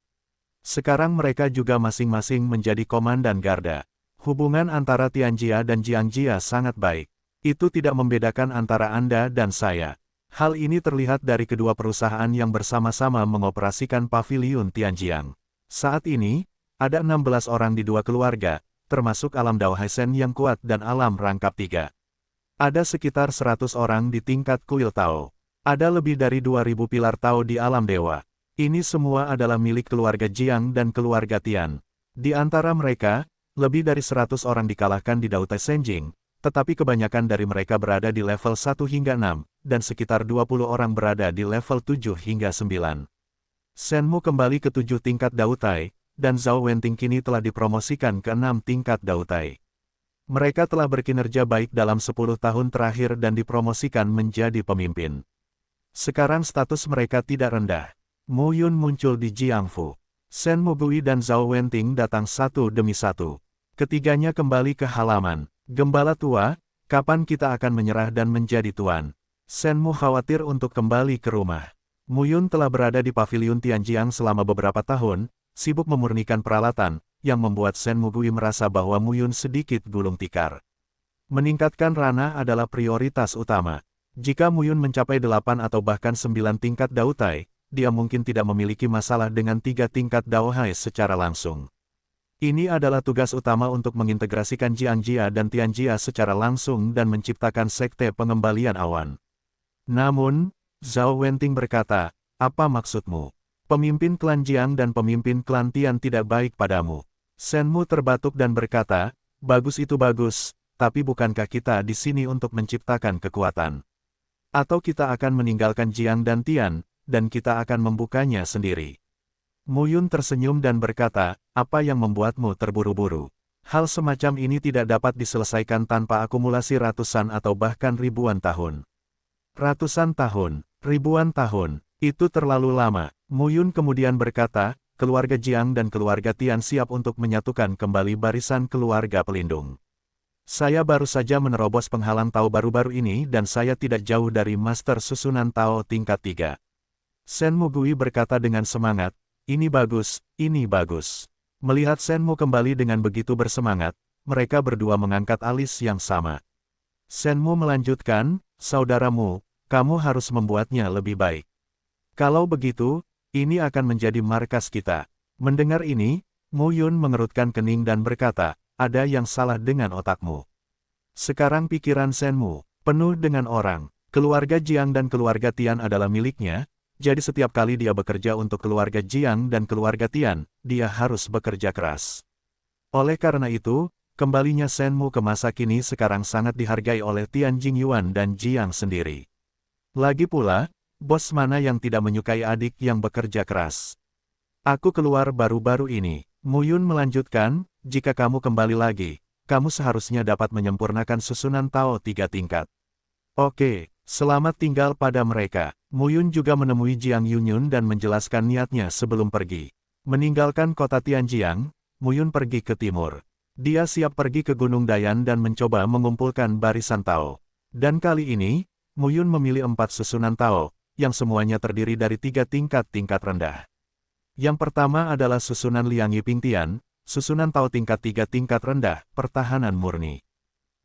Sekarang mereka juga masing-masing menjadi komandan garda. Hubungan antara Tianjia dan Jiangjia sangat baik. Itu tidak membedakan antara Anda dan saya. Hal ini terlihat dari kedua perusahaan yang bersama-sama mengoperasikan paviliun Tianjiang. Saat ini, ada 16 orang di 2 keluarga, termasuk alam Dao Haisen yang kuat dan alam rangkap 3. Ada sekitar 100 orang di tingkat kuil Tao. Ada lebih dari 2.000 pilar Tao di alam dewa. Ini semua adalah milik keluarga Jiang dan keluarga Tian. Di antara mereka, lebih dari 100 orang dikalahkan di Dao Tai Senjing, tetapi kebanyakan dari mereka berada di level 1 hingga 6, dan sekitar 20 orang berada di level 7 hingga 9. Shenmu kembali ke 7 tingkat Dao Tai, dan Zhao Wenting kini telah dipromosikan ke 6 tingkat Dao Tai. Mereka telah berkinerja baik dalam 10 tahun terakhir dan dipromosikan menjadi pemimpin. Sekarang status mereka tidak rendah. Mu Yun muncul di Jiangfu. Shen Mugui dan Zhao Wenting datang satu demi satu. Ketiganya kembali ke halaman. Gembala tua, kapan kita akan menyerah dan menjadi tuan? Shenmu khawatir untuk kembali ke rumah. Mu Yun telah berada di paviliun Tianjiang selama beberapa tahun, sibuk memurnikan peralatan, yang membuat Shen Mugui merasa bahwa Mu Yun sedikit gulung tikar. Meningkatkan ranah adalah prioritas utama. Jika Mu Yun mencapai 8 atau bahkan 9 tingkat Dao Tai, dia mungkin tidak memiliki masalah dengan 3 tingkat Dao Hai secara langsung. Ini adalah tugas utama untuk mengintegrasikan Jiangjia dan Tianjia secara langsung dan menciptakan sekte pengembalian awan. Namun, Zhao Wenting berkata, apa maksudmu? Pemimpin klan Jiang dan pemimpin klan Tian tidak baik padamu. Shenmu terbatuk dan berkata, bagus itu bagus, tapi bukankah kita di sini untuk menciptakan kekuatan? Atau kita akan meninggalkan Jiang dan Tian, dan kita akan membukanya sendiri? Mu Yun tersenyum dan berkata, apa yang membuatmu terburu-buru? Hal semacam ini tidak dapat diselesaikan tanpa akumulasi ratusan atau bahkan ribuan tahun. Ratusan tahun, ribuan tahun, itu terlalu lama. Mu Yun kemudian berkata, keluarga Jiang dan keluarga Tian siap untuk menyatukan kembali barisan keluarga pelindung. Saya baru saja menerobos penghalang Tao baru-baru ini dan saya tidak jauh dari Master Susunan Tao tingkat 3. Shen Mugui berkata dengan semangat, ini bagus, ini bagus. Melihat Shenmu kembali dengan begitu bersemangat, mereka berdua mengangkat alis yang sama. Shenmu melanjutkan, saudaramu, kamu harus membuatnya lebih baik. Kalau begitu, ini akan menjadi markas kita. Mendengar ini, Mu Yun mengerutkan kening dan berkata, ada yang salah dengan otakmu. Sekarang pikiran Shenmu penuh dengan orang. Keluarga Jiang dan keluarga Tian adalah miliknya, jadi setiap kali dia bekerja untuk keluarga Jiang dan keluarga Tian, dia harus bekerja keras. Oleh karena itu, kembalinya Shenmu ke masa kini sekarang sangat dihargai oleh Tian Jingyuan dan Jiang sendiri. Lagi pula, bos mana yang tidak menyukai adik yang bekerja keras? Aku keluar baru-baru ini. Mu Yun melanjutkan, jika kamu kembali lagi, kamu seharusnya dapat menyempurnakan susunan Tao 3 tingkat. Oke, selamat tinggal pada mereka. Mu Yun juga menemui Jiang Yunyun dan menjelaskan niatnya sebelum pergi. Meninggalkan kota Tianjiang, Mu Yun pergi ke timur. Dia siap pergi ke Gunung Dayan dan mencoba mengumpulkan barisan Tao. Dan kali ini, Mu Yun memilih 4 susunan Tao, yang semuanya terdiri dari 3 tingkat rendah. Yang pertama adalah susunan Liang Yiping Tian, susunan Tao tingkat 3 tingkat rendah, pertahanan murni.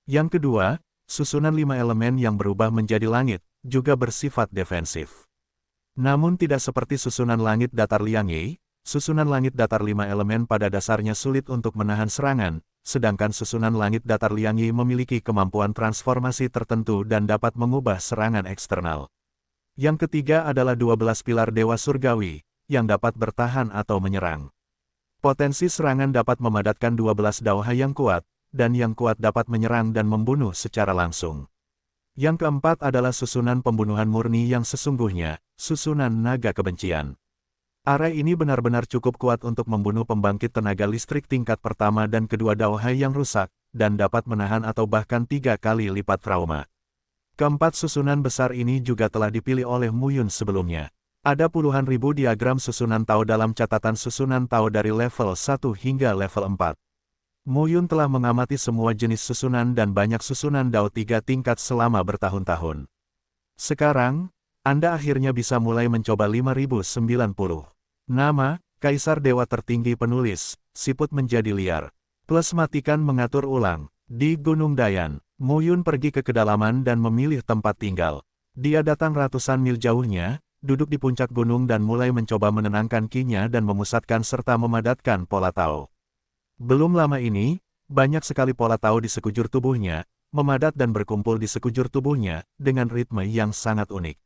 Yang kedua, susunan 5 elemen yang berubah menjadi langit, juga bersifat defensif. Namun tidak seperti susunan langit datar Liang Yi, susunan langit datar 5 elemen pada dasarnya sulit untuk menahan serangan, sedangkan susunan langit datar Liang Yi memiliki kemampuan transformasi tertentu dan dapat mengubah serangan eksternal. Yang ketiga adalah 12 pilar Dewa Surgawi, yang dapat bertahan atau menyerang. Potensi serangan dapat memadatkan 12 Daoha yang kuat, dan yang kuat dapat menyerang dan membunuh secara langsung. Yang keempat adalah susunan pembunuhan murni yang sesungguhnya, susunan naga kebencian. Area ini benar-benar cukup kuat untuk membunuh pembangkit tenaga listrik tingkat pertama dan kedua Daoha yang rusak, dan dapat menahan atau bahkan 3 kali lipat trauma. Keempat susunan besar ini juga telah dipilih oleh Mu Yun sebelumnya. Ada puluhan ribu diagram susunan Tao dalam catatan susunan Tao dari level 1 hingga level 4. Mu Yun telah mengamati semua jenis susunan dan banyak susunan Dao 3 tingkat selama bertahun-tahun. Sekarang, Anda akhirnya bisa mulai mencoba 5090. Nama, Kaisar Dewa Tertinggi Penulis, siput menjadi liar. Plus matikan mengatur ulang. Di Gunung Dayan, Mu Yun pergi ke kedalaman dan memilih tempat tinggal. Dia datang ratusan mil jauhnya, duduk di puncak gunung dan mulai mencoba menenangkan kinya dan memusatkan serta memadatkan pola Tao. Belum lama ini, banyak sekali pola Tao di sekujur tubuhnya, memadat dan berkumpul di sekujur tubuhnya, dengan ritme yang sangat unik.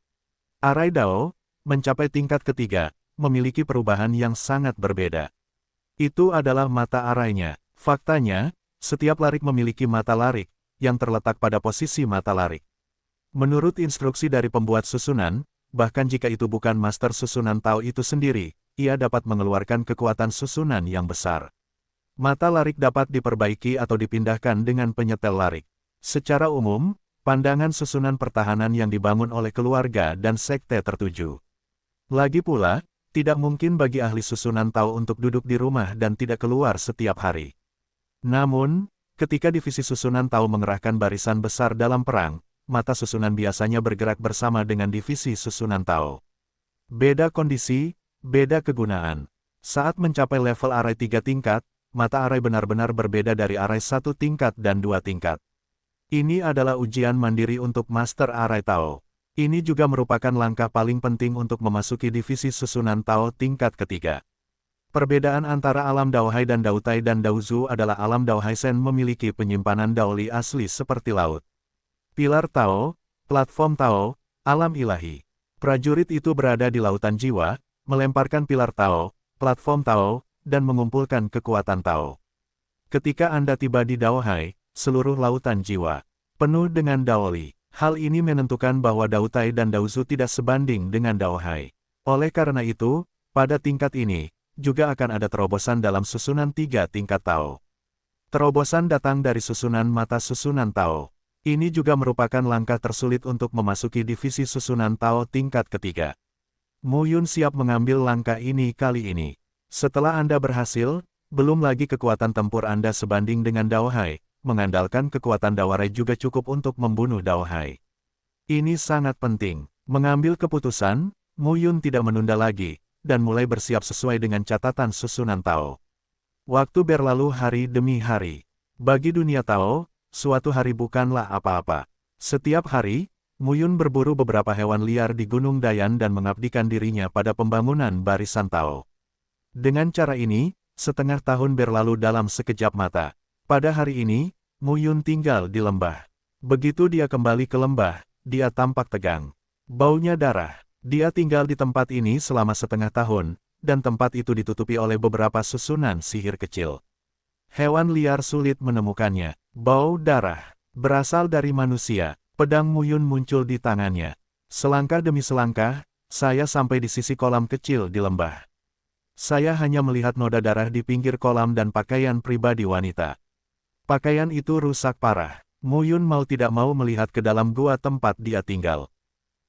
Arai Dao, mencapai tingkat ketiga, memiliki perubahan yang sangat berbeda. Itu adalah mata arainya. Faktanya, setiap larik memiliki mata larik, yang terletak pada posisi mata larik. Menurut instruksi dari pembuat susunan, bahkan jika itu bukan master susunan Tao itu sendiri, ia dapat mengeluarkan kekuatan susunan yang besar. Mata larik dapat diperbaiki atau dipindahkan dengan penyetel larik. Secara umum, pandangan susunan pertahanan yang dibangun oleh keluarga dan sekte tertuju. Lagi pula, tidak mungkin bagi ahli susunan Tao untuk duduk di rumah dan tidak keluar setiap hari. Namun, ketika divisi susunan Tao mengerahkan barisan besar dalam perang, mata susunan biasanya bergerak bersama dengan divisi susunan Tao. Beda kondisi, beda kegunaan. Saat mencapai level arai 3 tingkat, mata arai benar-benar berbeda dari arai 1 tingkat dan 2 tingkat. Ini adalah ujian mandiri untuk Master Arai Tao. Ini juga merupakan langkah paling penting untuk memasuki divisi susunan Tao tingkat ketiga. Perbedaan antara alam Daohai dan Daotai dan Daozu adalah alam Daohai Sen memiliki penyimpanan Daoli asli seperti laut. Pilar Tao, platform Tao, alam ilahi. Prajurit itu berada di lautan jiwa, melemparkan pilar Tao, platform Tao, dan mengumpulkan kekuatan Tao. Ketika Anda tiba di Daohai, seluruh lautan jiwa penuh dengan Daoli. Hal ini menentukan bahwa Daotai dan Daozu tidak sebanding dengan Daohai. Oleh karena itu, pada tingkat ini, juga akan ada terobosan dalam susunan 3 tingkat Tao. Terobosan datang dari susunan mata susunan Tao. Ini juga merupakan langkah tersulit untuk memasuki divisi susunan Tao tingkat ketiga. Mu Yun siap mengambil langkah ini kali ini. Setelah Anda berhasil, belum lagi kekuatan tempur Anda sebanding dengan Daohai, mengandalkan kekuatan Dawarai juga cukup untuk membunuh Daohai. Ini sangat penting. Mengambil keputusan, Mu Yun tidak menunda lagi, dan mulai bersiap sesuai dengan catatan susunan Tao. Waktu berlalu hari demi hari. Bagi dunia Tao, suatu hari bukanlah apa-apa. Setiap hari, Mu Yun berburu beberapa hewan liar di Gunung Dayan dan mengabdikan dirinya pada pembangunan barisan Tao. Dengan cara ini, setengah tahun berlalu dalam sekejap mata. Pada hari ini, Mu Yun tinggal di lembah. Begitu dia kembali ke lembah, dia tampak tegang. Baunya darah. Dia tinggal di tempat ini selama setengah tahun, dan tempat itu ditutupi oleh beberapa susunan sihir kecil. Hewan liar sulit menemukannya. Bau darah berasal dari manusia. Pedang Mu Yun muncul di tangannya. Selangkah demi selangkah, saya sampai di sisi kolam kecil di lembah. Saya hanya melihat noda darah di pinggir kolam dan pakaian pribadi wanita. Pakaian itu rusak parah. Mu Yun mau tidak mau melihat ke dalam gua tempat dia tinggal.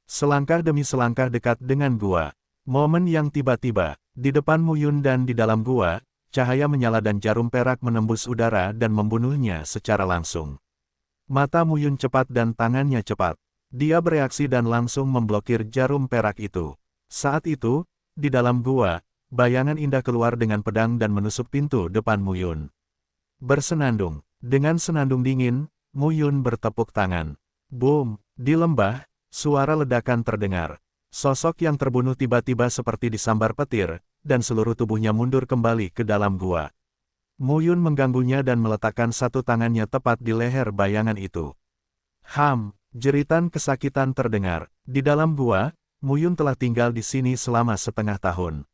Selangkah demi selangkah dekat dengan gua. Momen yang tiba-tiba, di depan Mu Yun dan di dalam gua, cahaya menyala dan jarum perak menembus udara dan membunuhnya secara langsung. Mata Mu Yun cepat dan tangannya cepat. Dia bereaksi dan langsung memblokir jarum perak itu. Saat itu, di dalam gua, bayangan indah keluar dengan pedang dan menusuk pintu depan Mu Yun. Bersenandung. Dengan senandung dingin, Mu Yun bertepuk tangan. Boom! Di lembah, suara ledakan terdengar. Sosok yang terbunuh tiba-tiba seperti disambar petir, dan seluruh tubuhnya mundur kembali ke dalam gua. Mu Yun mengganggunya dan meletakkan satu tangannya tepat di leher bayangan itu. Jeritan kesakitan terdengar. Di dalam gua, Mu Yun telah tinggal di sini selama setengah tahun.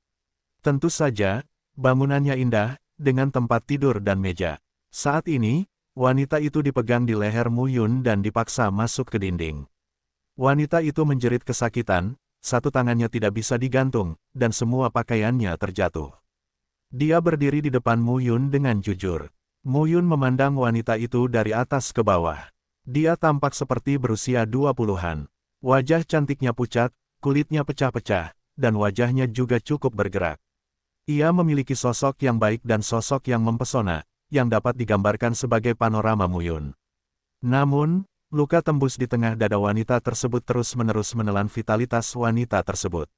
Tentu saja, bangunannya indah, dengan tempat tidur dan meja. Saat ini, wanita itu dipegang di leher Mu Yun dan dipaksa masuk ke dinding. Wanita itu menjerit kesakitan, satu tangannya tidak bisa digantung, dan semua pakaiannya terjatuh. Dia berdiri di depan Mu Yun dengan jujur. Mu Yun memandang wanita itu dari atas ke bawah. Dia tampak seperti berusia 20-an. Wajah cantiknya pucat, kulitnya pecah-pecah, dan wajahnya juga cukup bergerak. Ia memiliki sosok yang baik dan sosok yang mempesona, yang dapat digambarkan sebagai panorama Mu Yun. Namun, luka tembus di tengah dada wanita tersebut terus-menerus menelan vitalitas wanita tersebut.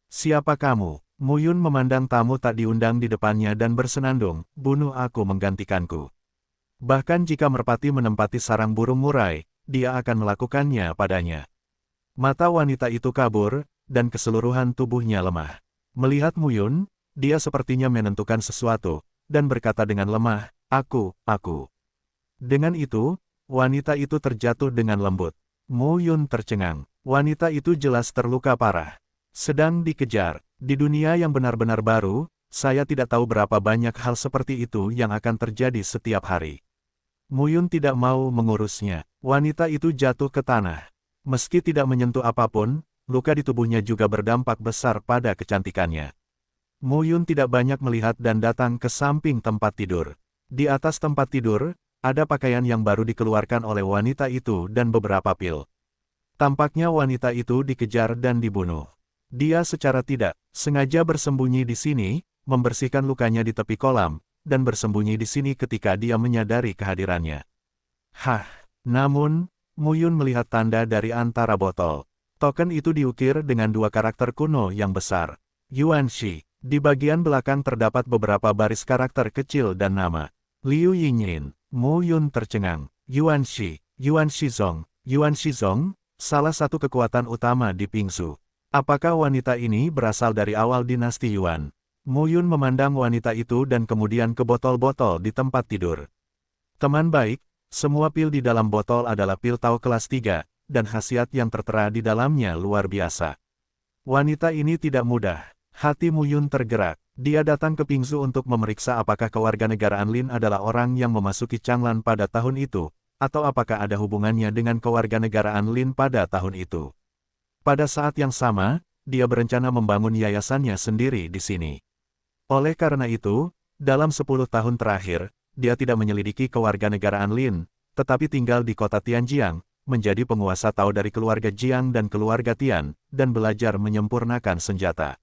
Siapa kamu? Mu Yun memandang tamu tak diundang di depannya dan bersenandung, bunuh aku menggantikanku. Bahkan jika merpati menempati sarang burung murai, dia akan melakukannya padanya. Mata wanita itu kabur, dan keseluruhan tubuhnya lemah. Melihat Mu Yun, dia sepertinya menentukan sesuatu, dan berkata dengan lemah, aku. Dengan itu, wanita itu terjatuh dengan lembut. Mu Yun tercengang. Wanita itu jelas terluka parah. Sedang dikejar. Di dunia yang benar-benar baru, saya tidak tahu berapa banyak hal seperti itu yang akan terjadi setiap hari. Muyun tidak mau mengurusnya. Wanita itu jatuh ke tanah. Meski tidak menyentuh apapun, luka di tubuhnya juga berdampak besar pada kecantikannya. Muyun tidak banyak melihat dan datang ke samping tempat tidur. Di atas tempat tidur, ada pakaian yang baru dikeluarkan oleh wanita itu dan beberapa pil. Tampaknya wanita itu dikejar dan dibunuh. Dia secara tidak sengaja bersembunyi di sini, membersihkan lukanya di tepi kolam, dan bersembunyi di sini ketika dia menyadari kehadirannya. Hah, namun, Muyun melihat tanda dari antara botol. Token itu diukir dengan dua karakter kuno yang besar. Yuan Shi. Di bagian belakang terdapat beberapa baris karakter kecil dan nama. Liu Yinyin. Muyun tercengang. Yuan Shi. Yuan Shizong. Yuan Shizong, salah satu kekuatan utama di Pingsu. Apakah wanita ini berasal dari awal dinasti Yuan? Muyun memandang wanita itu dan kemudian ke botol-botol di tempat tidur. Teman baik, semua pil di dalam botol adalah pil Tao kelas 3, dan khasiat yang tertera di dalamnya luar biasa. Wanita ini tidak mudah. Hati Muyun tergerak. Dia datang ke Pingsu untuk memeriksa apakah kewarganegaraan Lin adalah orang yang memasuki Changlan pada tahun itu, atau apakah ada hubungannya dengan kewarganegaraan Lin pada tahun itu. Pada saat yang sama, dia berencana membangun yayasannya sendiri di sini. Oleh karena itu, dalam 10 tahun terakhir, dia tidak menyelidiki kewarganegaraan Lin, tetapi tinggal di kota Tianjiang, menjadi penguasa Tao dari keluarga Jiang dan keluarga Tian, dan belajar menyempurnakan senjata.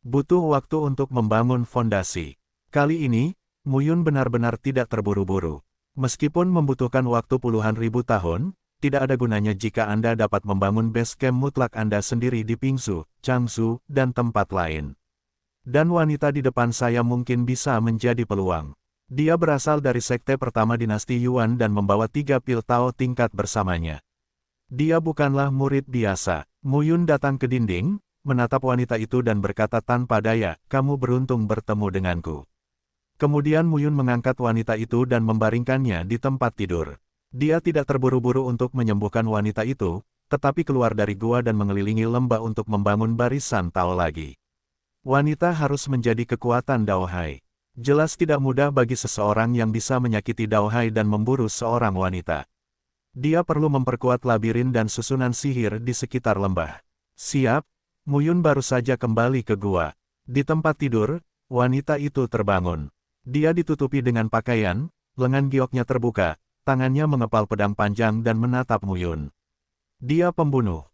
Butuh waktu untuk membangun fondasi. Kali ini, Muyun benar-benar tidak terburu-buru. Meskipun membutuhkan waktu puluhan ribu tahun, tidak ada gunanya jika Anda dapat membangun base camp mutlak Anda sendiri di Pingsu, Changsu, dan tempat lain. Dan wanita di depan saya mungkin bisa menjadi peluang. Dia berasal dari sekte pertama dinasti Yuan dan membawa 3 pil Tao tingkat bersamanya. Dia bukanlah murid biasa. Muyun datang ke dinding, menatap wanita itu dan berkata tanpa daya, "Kamu beruntung bertemu denganku." Kemudian Muyun mengangkat wanita itu dan membaringkannya di tempat tidur. Dia tidak terburu-buru untuk menyembuhkan wanita itu, tetapi keluar dari gua dan mengelilingi lembah untuk membangun barisan Tao lagi. Wanita harus menjadi kekuatan Daohai. Jelas tidak mudah bagi seseorang yang bisa menyakiti Daohai dan memburu seorang wanita. Dia perlu memperkuat labirin dan susunan sihir di sekitar lembah. Siap, Muyun baru saja kembali ke gua. Di tempat tidur, wanita itu terbangun. Dia ditutupi dengan pakaian, lengan gioknya terbuka, tangannya mengepal pedang panjang dan menatap Muyun. Dia pembunuh.